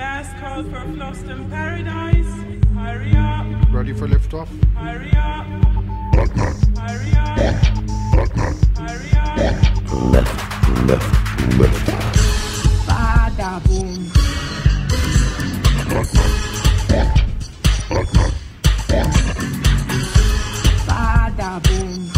Last call for Flushton Paradise. Hurry up. Ready for liftoff? Hurry up. Hurry up. Hurry up. Left. Bada boom. Bada boom.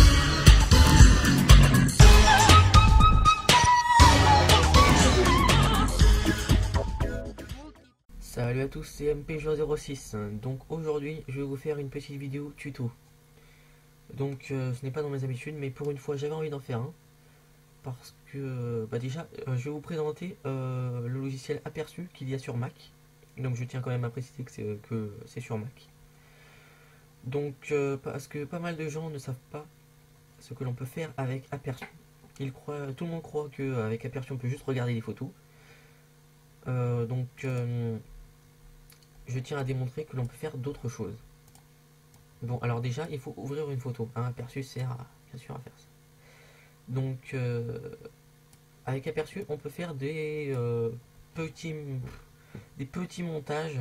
Salut à tous, c'est MP06. Donc aujourd'hui, je vais vous faire une petite vidéo tuto. Donc ce n'est pas dans mes habitudes, mais pour une fois, j'avais envie d'en faire un. Parce que, déjà, je vais vous présenter le logiciel Aperçu qu'il y a sur Mac. Donc je tiens quand même à préciser que c'est sur Mac. Donc parce que pas mal de gens ne savent pas ce que l'on peut faire avec Aperçu. Tout le monde croit qu'avec Aperçu on peut juste regarder les photos. Je tiens à démontrer que l'on peut faire d'autres choses. Bon, alors déjà, il faut ouvrir une photo. Aperçu sert bien sûr à faire ça. Donc, avec Aperçu, on peut faire des petits montages.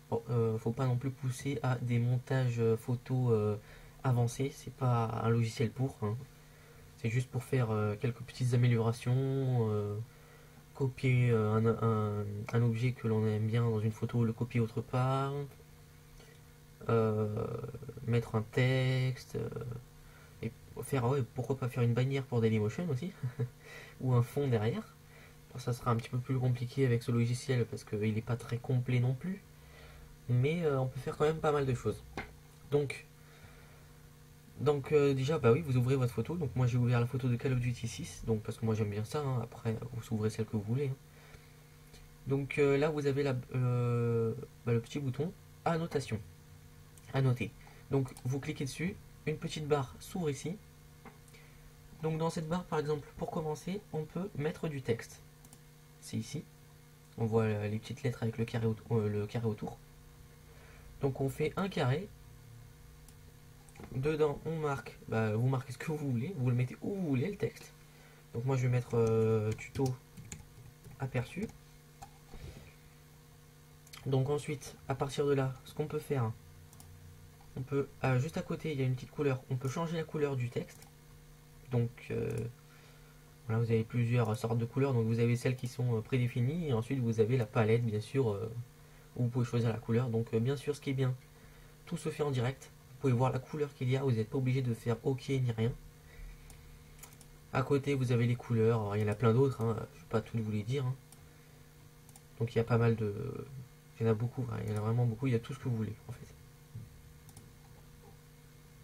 Bon, faut pas non plus pousser à des montages photos avancés. C'est pas un logiciel pour. Hein. C'est juste pour faire quelques petites améliorations. Copier un objet que l'on aime bien dans une photo, le copier autre part, mettre un texte, et faire, ouais, pourquoi pas faire une bannière pour Dailymotion aussi, ou un fond derrière. Alors, ça sera un petit peu plus compliqué avec ce logiciel parce qu'il n'est pas très complet non plus, mais on peut faire quand même pas mal de choses. Donc déjà, bah oui, vous ouvrez votre photo. Donc moi j'ai ouvert la photo de Call of Duty 6, donc parce que moi j'aime bien ça, hein. Après vous ouvrez celle que vous voulez, hein. Donc là vous avez le petit bouton annotation, annoter. Donc vous cliquez dessus, une petite barre s'ouvre ici. Donc dans cette barre, par exemple, pour commencer, on peut mettre du texte. C'est ici, on voit les petites lettres avec le carré autour. Donc on fait un carré. Dedans on marque, vous marquez ce que vous voulez, vous le mettez où vous voulez le texte. Donc moi je vais mettre tuto Aperçu. Donc ensuite, à partir de là, ce qu'on peut faire, on peut, juste à côté il y a une petite couleur, on peut changer la couleur du texte. Donc voilà, vous avez plusieurs sortes de couleurs, donc vous avez celles qui sont prédéfinies, et ensuite vous avez la palette bien sûr, où vous pouvez choisir la couleur. Donc bien sûr, ce qui est bien, tout se fait en direct. Vous pouvez voir la couleur qu'il y a, vous n'êtes pas obligé de faire OK ni rien. À côté vous avez les couleurs, alors, il y en a plein d'autres, hein. Je ne vais pas toutes vous les dire, hein. Donc il y a pas mal de... Il y en a beaucoup, hein. Il y en a vraiment beaucoup, il y a tout ce que vous voulez en fait.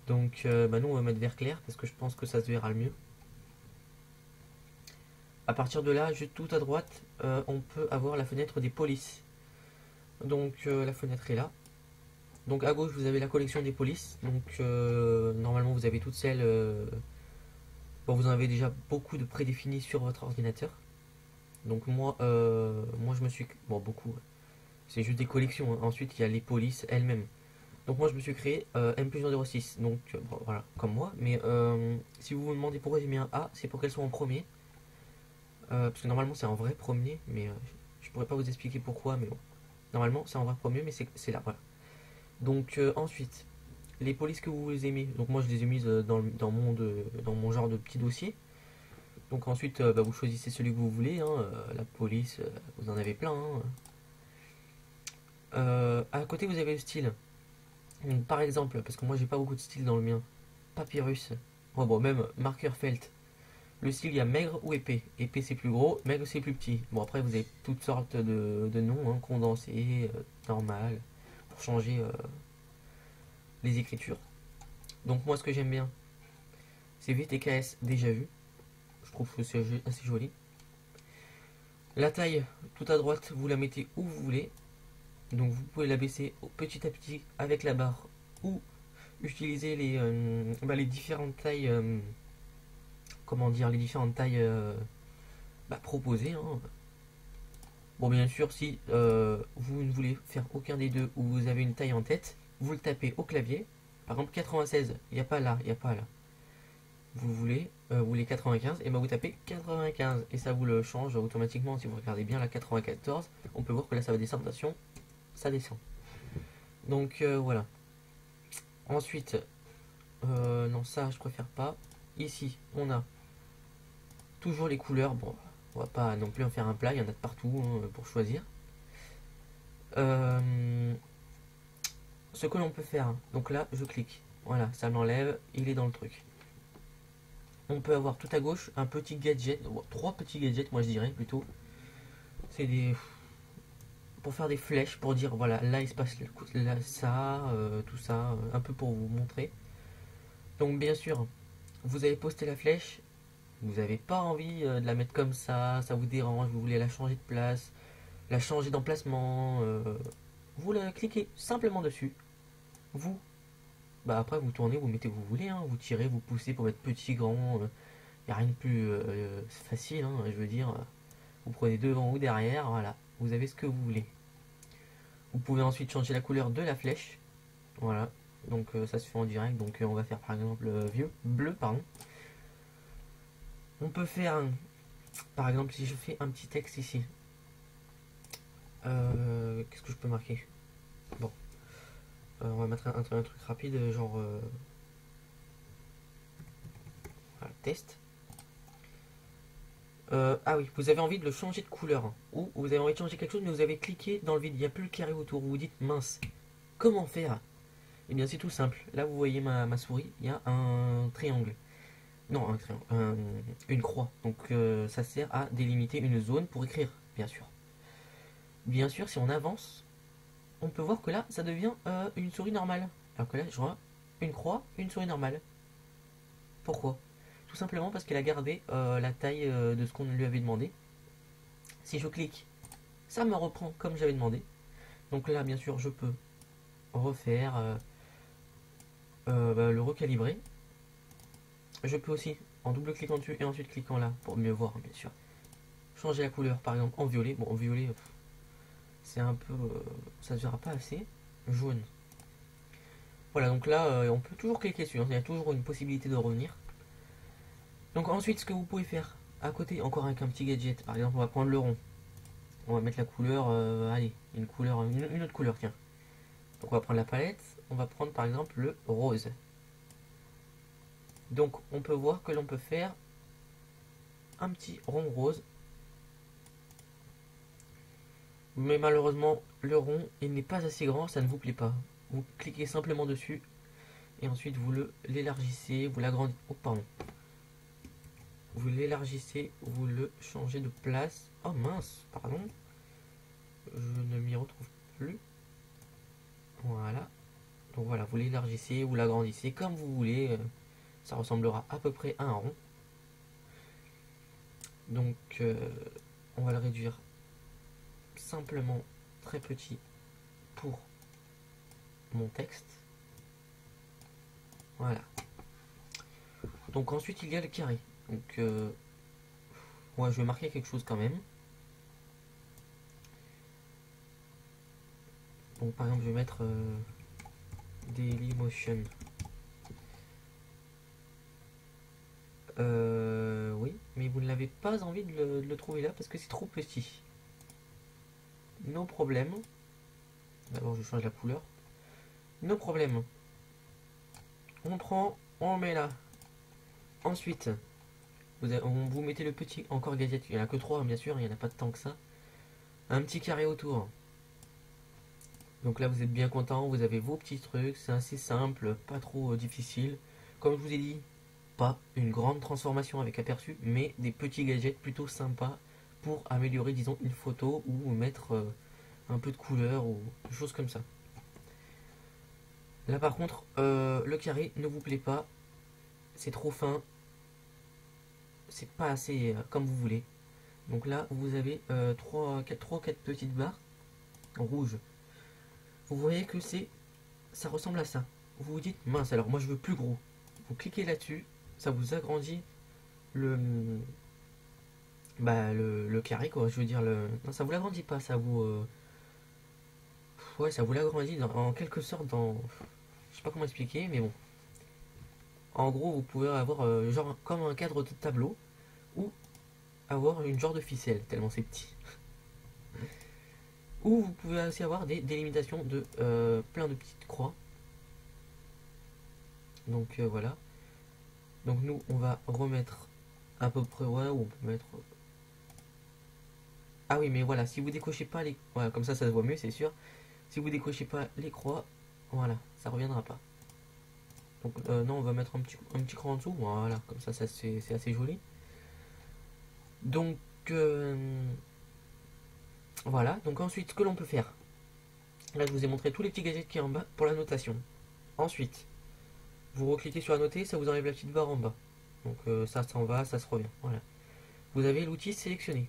Donc nous on va mettre vert clair parce que je pense que ça se verra le mieux. À partir de là, juste tout à droite, on peut avoir la fenêtre des polices. Donc la fenêtre est là. Donc à gauche vous avez la collection des polices. Donc normalement vous avez toutes celles. Bon, vous en avez déjà beaucoup de prédéfinis sur votre ordinateur. Donc moi je me suis... Bon, beaucoup. C'est juste des collections, hein. Ensuite il y a les polices elles-mêmes. Donc moi je me suis créé M+106. Donc bon, voilà, comme moi. Mais si vous vous demandez pourquoi j'ai mis un A, c'est pour qu'elles soient en premier. Parce que normalement c'est en vrai premier. Mais je pourrais pas vous expliquer pourquoi. Mais bon. Normalement c'est en vrai premier, mais c'est là, voilà. Donc ensuite, les polices que vous aimez, donc moi je les ai mises dans mon genre de petit dossier. Donc ensuite, vous choisissez celui que vous voulez, hein. La police, vous en avez plein, hein. À côté vous avez le style. Donc, par exemple, parce que moi j'ai pas beaucoup de style dans le mien, papyrus, bon même marqueur felt. Le style, il y a maigre ou épais. Épais c'est plus gros, maigre c'est plus petit. Bon après vous avez toutes sortes de noms, hein, condensé, normal, pour changer les écritures. Donc moi ce que j'aime bien, c'est VTKS déjà vu. Je trouve que c'est assez joli. La taille, tout à droite, vous la mettez où vous voulez. Donc vous pouvez la baisser petit à petit avec la barre ou utiliser les différentes tailles, comment dire, les différentes tailles proposées, hein. Bon, bien sûr, si vous ne voulez faire aucun des deux ou vous avez une taille en tête, vous le tapez au clavier. Par exemple 96, il n'y a pas là, il n'y a pas là. vous voulez 95, et ben vous tapez 95 et ça vous le change automatiquement. Si vous regardez bien la 94, on peut voir que là ça va descendre, attention, ça descend. Donc voilà. Ensuite, non, ça je préfère pas. Ici, on a toujours les couleurs. Bon, on va pas non plus en faire un plat, il y en a de partout hein, pour choisir. Ce que l'on peut faire, donc là je clique, voilà, ça m'enlève, il est dans le truc. On peut avoir tout à gauche un petit gadget, trois petits gadgets, moi je dirais plutôt. C'est des pour faire des flèches, pour dire voilà, là il se passe là, ça, tout ça, un peu pour vous montrer. Donc bien sûr, vous avez posté la flèche, vous n'avez pas envie de la mettre comme ça vous dérange, vous voulez la changer de place, la changer d'emplacement, vous la cliquez simplement dessus. Vous, bah après vous tournez, vous mettez où vous voulez, hein, vous tirez, vous poussez pour mettre petit, grand, y a rien de plus facile, hein, je veux dire. Vous prenez devant ou derrière, voilà, vous avez ce que vous voulez. Vous pouvez ensuite changer la couleur de la flèche, voilà, donc ça se fait en direct, donc on va faire par exemple bleu, pardon. On peut faire, par exemple, si je fais un petit texte ici, qu'est-ce que je peux marquer? Bon, on va mettre un truc rapide, genre voilà, test. Ah oui, vous avez envie de le changer de couleur, hein, ou vous avez envie de changer quelque chose, mais vous avez cliqué dans le vide, il n'y a plus le carré autour. Vous vous dites mince, comment faire? Eh bien, c'est tout simple. Là, vous voyez ma souris, il y a un triangle. Non, un triangle, une croix. Donc, ça sert à délimiter une zone pour écrire, bien sûr. Bien sûr, si on avance, on peut voir que là, ça devient une souris normale. Alors que là, je vois une croix, une souris normale. Pourquoi? Tout simplement parce qu'elle a gardé la taille de ce qu'on lui avait demandé. Si je clique, ça me reprend comme j'avais demandé. Donc là, bien sûr, je peux refaire, le recalibrer. Je peux aussi, en double cliquant dessus et ensuite cliquant là, pour mieux voir, bien sûr, changer la couleur, par exemple en violet. Bon, en violet, c'est un peu, ça ne verra pas assez. Jaune. Voilà, donc là, on peut toujours cliquer dessus, hein, il y a toujours une possibilité de revenir. Donc ensuite, ce que vous pouvez faire, à côté, encore avec un petit gadget, par exemple, on va prendre le rond. On va mettre la couleur, allez, une autre couleur, tiens. Donc on va prendre la palette, on va prendre par exemple le rose. Donc on peut voir que l'on peut faire un petit rond rose. Mais malheureusement, le rond, il n'est pas assez grand, ça ne vous plaît pas. Vous cliquez simplement dessus, et ensuite vous l'élargissez, vous l'agrandissez. Oh, pardon. Vous l'élargissez, vous le changez de place. Oh mince, pardon. Je ne m'y retrouve plus. Voilà. Donc voilà, vous l'élargissez, vous l'agrandissez comme vous voulez. Ça ressemblera à peu près à un rond. Donc on va le réduire simplement très petit pour mon texte. Voilà. Donc ensuite il y a le carré. Donc ouais, je vais marquer quelque chose quand même. Donc par exemple je vais mettre Dailymotion. Oui, mais vous ne l'avez pas envie de le trouver là parce que c'est trop petit. No problème. D'abord je change la couleur. No problème. On prend, on met là. Ensuite, vous mettez le petit encore gadget. Il n'y en a que 3 bien sûr, il n'y en a pas tant que ça. Un petit carré autour. Donc là vous êtes bien content, vous avez vos petits trucs, c'est assez simple, pas trop difficile. Comme je vous ai dit, pas une grande transformation avec aperçu, mais des petits gadgets plutôt sympas pour améliorer, disons, une photo ou mettre un peu de couleur ou des choses comme ça. Là par contre, le carré ne vous plaît pas, c'est trop fin, c'est pas assez comme vous voulez. Donc là vous avez 3 4 petites barres rouges. Vous voyez que ça ressemble à ça. Vous vous dites mince, alors moi je veux plus gros. Vous cliquez là-dessus, ça vous agrandit le carré quoi. Je veux dire non, ça vous l'agrandit pas, ça vous ouais, ça vous l'agrandit en quelque sorte dans, je sais pas comment expliquer, mais bon. En gros, vous pouvez avoir genre comme un cadre de tableau ou avoir une genre de ficelle, tellement c'est petit. Ou vous pouvez aussi avoir des délimitations de plein de petites croix. Donc voilà. Donc nous, on va remettre à peu près, ouais, ou on peut mettre... Ah oui, mais voilà, si vous décochez pas les... Voilà, comme ça se voit mieux, c'est sûr. Si vous décochez pas les croix, voilà, ça reviendra pas. Donc non, on va mettre un petit cran en dessous, voilà, comme ça c'est assez joli. Donc voilà, donc ensuite ce que l'on peut faire. Là je vous ai montré tous les petits gadgets qui est en bas pour la notation. Ensuite, vous recliquez sur annoter, ça vous enlève la petite barre en bas. Donc ça s'en va, ça se revient. Voilà. Vous avez l'outil sélectionné.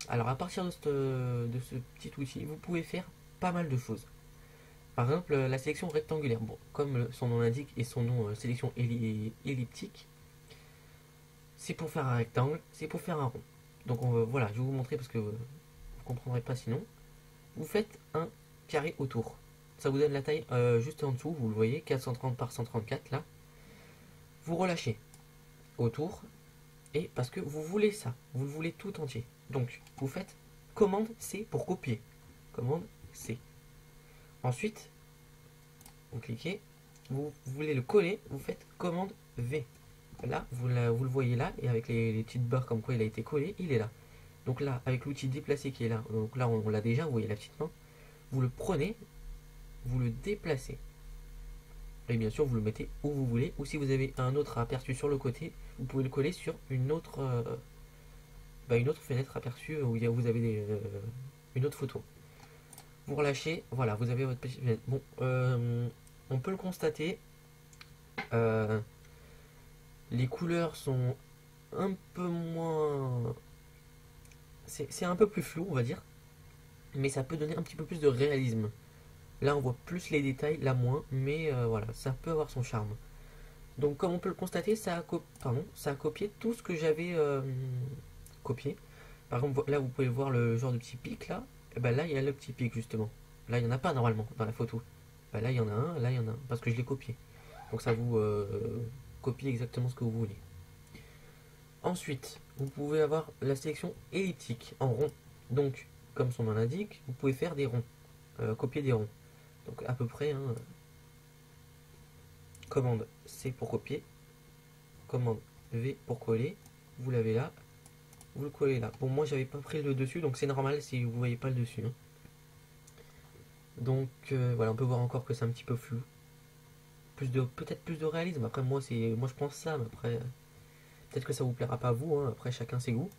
Alors à partir de ce petit outil, vous pouvez faire pas mal de choses. Par exemple, la sélection rectangulaire. Bon, comme son nom l'indique et son nom sélection elliptique, c'est pour faire un rectangle, c'est pour faire un rond. Donc voilà, je vais vous montrer parce que vous ne comprendrez pas sinon. Vous faites un carré autour. Ça vous donne la taille juste en dessous, vous le voyez, 430 par 134 là. Vous relâchez autour, et parce que vous voulez ça, vous le voulez tout entier. Donc vous faites commande C pour copier. Commande C. Ensuite, vous cliquez, vous voulez le coller, vous faites commande V. Là, vous le voyez là, et avec les petites barres comme quoi il a été collé, il est là. Donc là, avec l'outil déplacer qui est là, donc là on l'a déjà, vous voyez la petite main, vous le prenez, vous le déplacez. Et bien sûr, vous le mettez où vous voulez, ou si vous avez un autre aperçu sur le côté, vous pouvez le coller sur une autre fenêtre aperçue où vous avez une autre photo. Vous relâchez, voilà, vous avez votre petite fenêtre. Bon, on peut le constater, les couleurs sont un peu moins... C'est un peu plus flou, on va dire, mais ça peut donner un petit peu plus de réalisme. Là, on voit plus les détails, là moins, mais voilà, ça peut avoir son charme. Donc, comme on peut le constater, ça a copié tout ce que j'avais copié. Par exemple, là, vous pouvez voir le genre de petit pic, là. Et ben là, il y a le petit pic, justement. Là, il n'y en a pas, normalement, dans la photo. Ben là, il y en a un, là, il y en a un, parce que je l'ai copié. Donc, ça vous copie exactement ce que vous voulez. Ensuite, vous pouvez avoir la sélection elliptique, en rond. Donc, comme son nom l'indique, vous pouvez faire des ronds. Copier des ronds. Donc à peu près, hein, commande C pour copier, commande V pour coller, vous l'avez là, vous le collez là. Bon, moi j'avais pas pris le dessus, donc c'est normal si vous voyez pas le dessus. Hein. Donc voilà, on peut voir encore que c'est un petit peu flou. Peut-être plus de réalisme. Après moi je pense ça, mais après peut-être que ça vous plaira pas à vous. Hein. Après chacun ses goûts.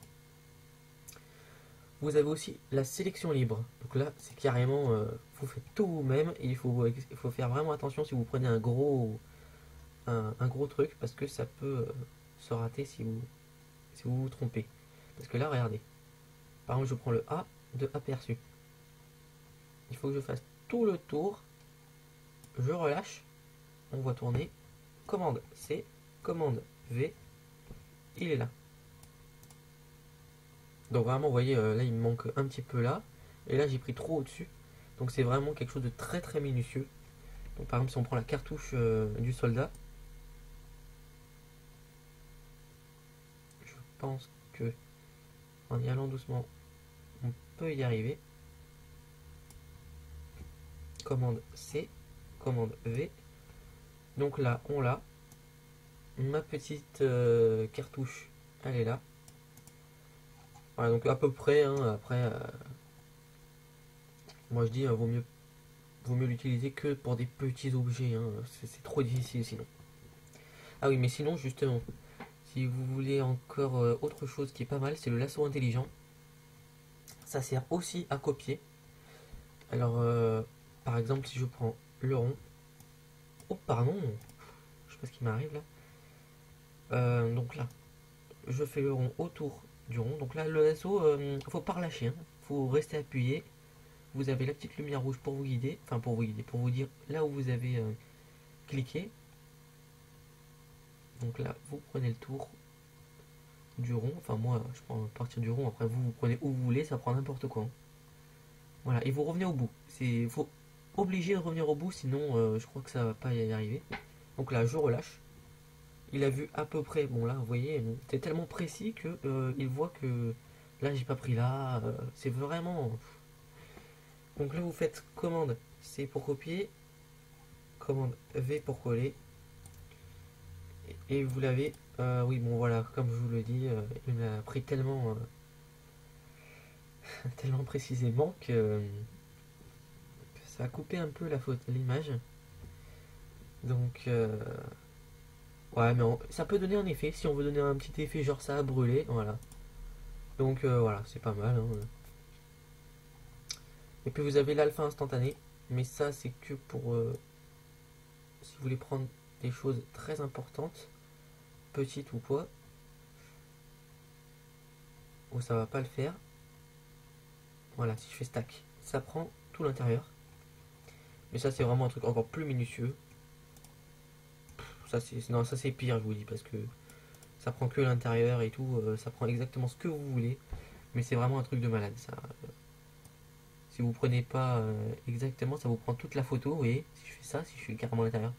Vous avez aussi la sélection libre. Donc là, c'est carrément, vous faites tout vous-même et il faut faire vraiment attention si vous prenez un gros truc parce que ça peut se rater si vous vous trompez. Parce que là, regardez. Par exemple, je prends le A de aperçu. Il faut que je fasse tout le tour. Je relâche. On voit tourner. Commande C, commande V. Il est là. Donc vraiment, vous voyez, là il me manque un petit peu là. Et là j'ai pris trop au-dessus. Donc c'est vraiment quelque chose de très très minutieux. Donc par exemple si on prend la cartouche du soldat. Je pense que en y allant doucement, on peut y arriver. Commande C, commande V. Donc là on l'a. Ma petite cartouche, elle est là. Voilà, donc à peu près, hein, après, moi je dis, vaut mieux l'utiliser que pour des petits objets, hein, c'est trop difficile sinon. Ah oui, mais sinon, justement, si vous voulez encore autre chose qui est pas mal, c'est le lasso intelligent. Ça sert aussi à copier. Alors, par exemple, si je prends le rond, oh pardon, je sais pas ce qui m'arrive là. Donc là, je fais le rond autour du rond. Donc là, le lasso, faut pas relâcher, hein. Faut rester appuyé. Vous avez la petite lumière rouge pour vous guider, enfin pour vous dire là où vous avez cliqué. Donc là, vous prenez le tour du rond. Enfin moi, je prends à partir du rond. Après vous prenez où vous voulez, ça prend n'importe quoi. Hein. Voilà, et vous revenez au bout. Faut obligé de revenir au bout, sinon je crois que ça va pas y arriver. Donc là, je relâche. il a vu à peu près. Bon là, vous voyez, c'est tellement précis que il voit que là j'ai pas pris là. C'est vraiment. Donc là vous faites commande C pour copier, commande V pour coller, et vous l'avez. Oui bon voilà, comme je vous le dis, il me l'a pris tellement tellement précisément que ça a coupé un peu l'image. Donc ouais, mais ça peut donner un effet si on veut donner un petit effet genre ça a brûlé, voilà. Donc voilà, c'est pas mal, hein. Et puis vous avez l'alpha instantané, mais ça c'est que pour si vous voulez prendre des choses très importantes, petites ou quoi. Oh, ça va pas le faire. Voilà, si je fais stack, ça prend tout l'intérieur. Mais ça c'est vraiment un truc encore plus minutieux. Ça c'est non, ça c'est pire, je vous dis, parce que ça prend que l'intérieur et tout, ça prend exactement ce que vous voulez. Mais c'est vraiment un truc de malade ça. Si vous prenez pas exactement, ça vous prend toute la photo. Vous voyez, si je fais ça, si je suis carrément à l'intérieur.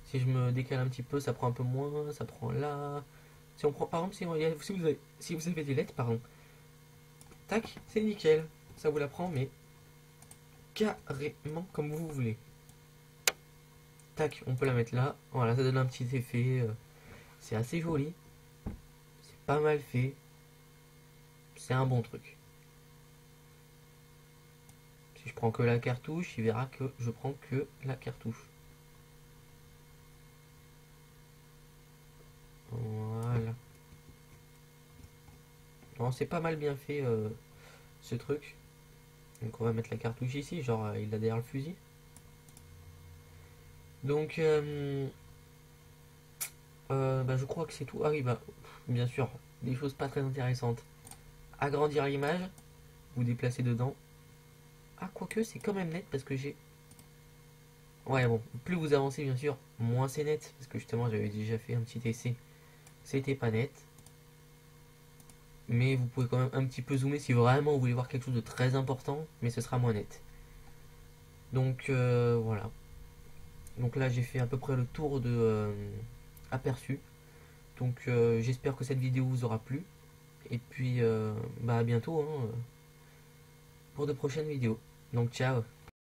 Si je me décale un petit peu, ça prend un peu moins, ça prend là. Si on prend, par exemple, si vous avez des lettres, pardon, tac, c'est nickel. Ça vous la prend, mais carrément comme vous voulez. Tac, on peut la mettre là. Voilà, ça donne un petit effet. C'est assez joli. C'est pas mal fait. C'est un bon truc. Si je prends que la cartouche, il verra que je prends que la cartouche. Voilà. Non, c'est pas mal bien fait ce truc. Donc on va mettre la cartouche ici, genre il a derrière le fusil. Donc bah, je crois que c'est tout. Ah oui, bah bien sûr, des choses pas très intéressantes. Agrandir l'image, vous déplacer dedans. Ah, quoique c'est quand même net parce que j'ai. Ouais, bon, plus vous avancez, bien sûr, moins c'est net. Parce que justement, j'avais déjà fait un petit essai. C'était pas net. Mais vous pouvez quand même un petit peu zoomer si vraiment vous voulez voir quelque chose de très important. Mais ce sera moins net. Donc, voilà. Donc là, j'ai fait à peu près le tour de aperçu. Donc, j'espère que cette vidéo vous aura plu. Et puis, bah, à bientôt hein, pour de prochaines vidéos. Donc, ciao!